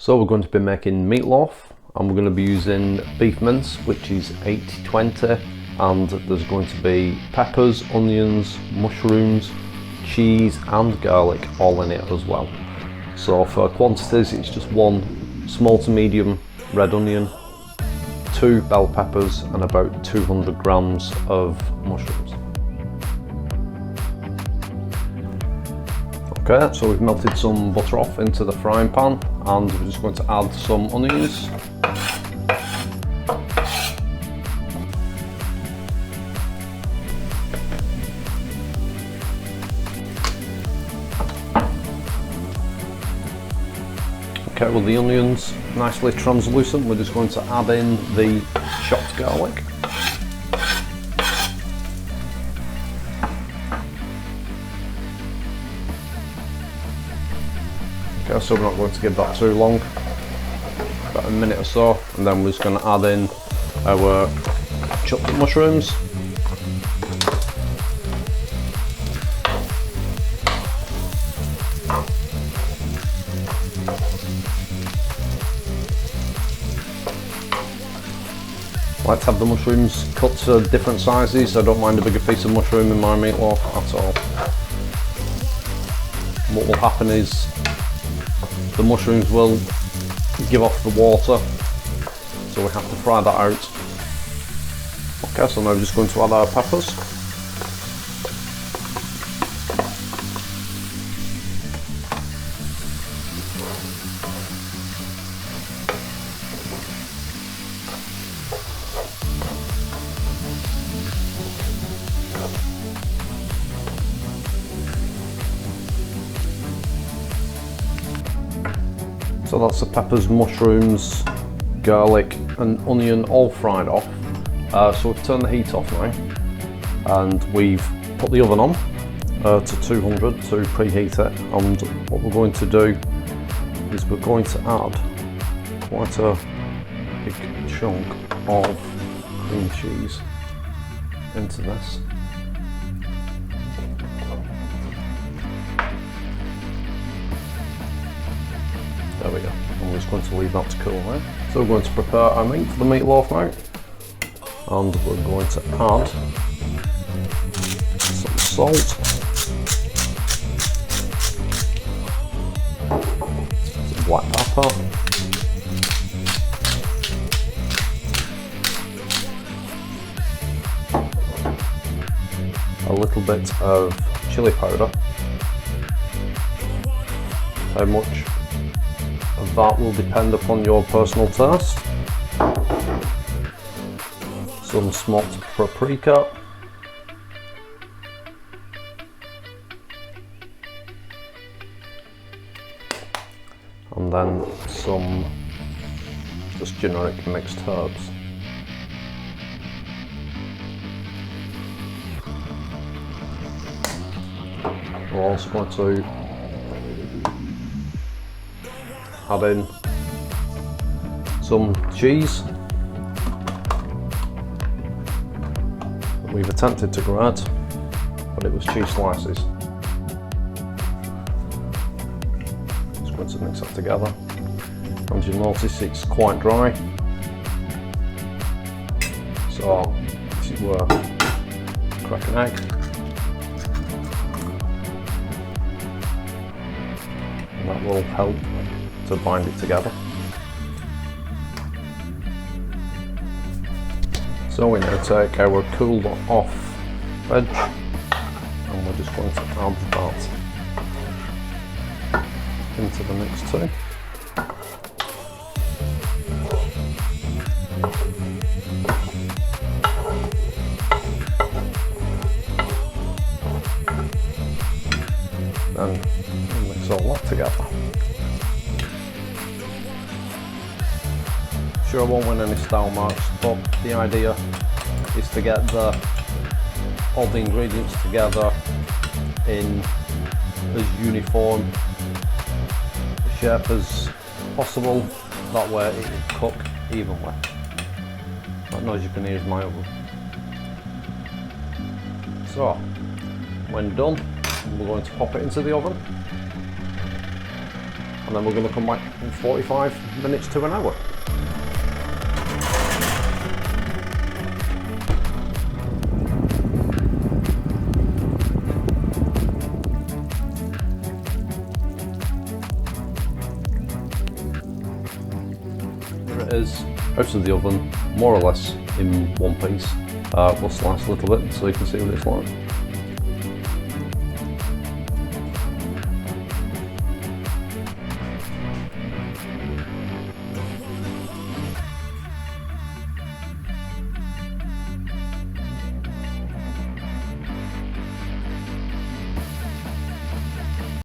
So we're going to be making meatloaf, and we're going to be using beef mince, which is 80/20, and there's going to be peppers, onions, mushrooms, cheese and garlic all in it as well. So for quantities, it's just 1 small to medium red onion, 2 bell peppers and about 200 grams of mushrooms. Okay, so we've melted some butter off into the frying pan, and we're just going to add some onions. Okay, with the onions nicely translucent, we're just going to add in the chopped garlic. Okay, so we're not going to give that too long, about a minute or so, and then we're just going to add in our chopped mushrooms. I like to have the mushrooms cut to different sizes. I don't mind a bigger piece of mushroom in my meatloaf at all. What will happen is the mushrooms will give off the water, so we have to fry that out. Okay, so now we're just going to add our peppers. So that's the peppers, mushrooms, garlic and onion all fried off. So we've turned the heat off now, and we've put the oven on to 200 to preheat it. And what we're going to do is we're going to add quite a big chunk of cream cheese into this. There we go, and we're just going to leave that to cool now. So we're going to prepare our meat for the meatloaf now, and we're going to add some salt, some black pepper, a little bit of chili powder. How much of that will depend upon your personal taste. Some smoked paprika, and then some just generic mixed herbs. We're also going to add in some cheese that we've attempted to grate, but it was cheese slices. Just going to mix that together, and you'll notice it's quite dry, so this is where crack an egg, and that will help to bind it together. So we now take our cooled off veg, and we're just going to add that into the mix too. Then we'll mix all that together. Sure, I won't win any style marks, but the idea is to get all the ingredients together in as uniform a shape as possible. That way it will cook evenly. That noise you can hear is my oven. So, when done, we're going to pop it into the oven. and then we're going to come back in 45 minutes to an hour. Here it is, out of the oven, more or less in one piece. We'll slice a little bit so you can see what it's like.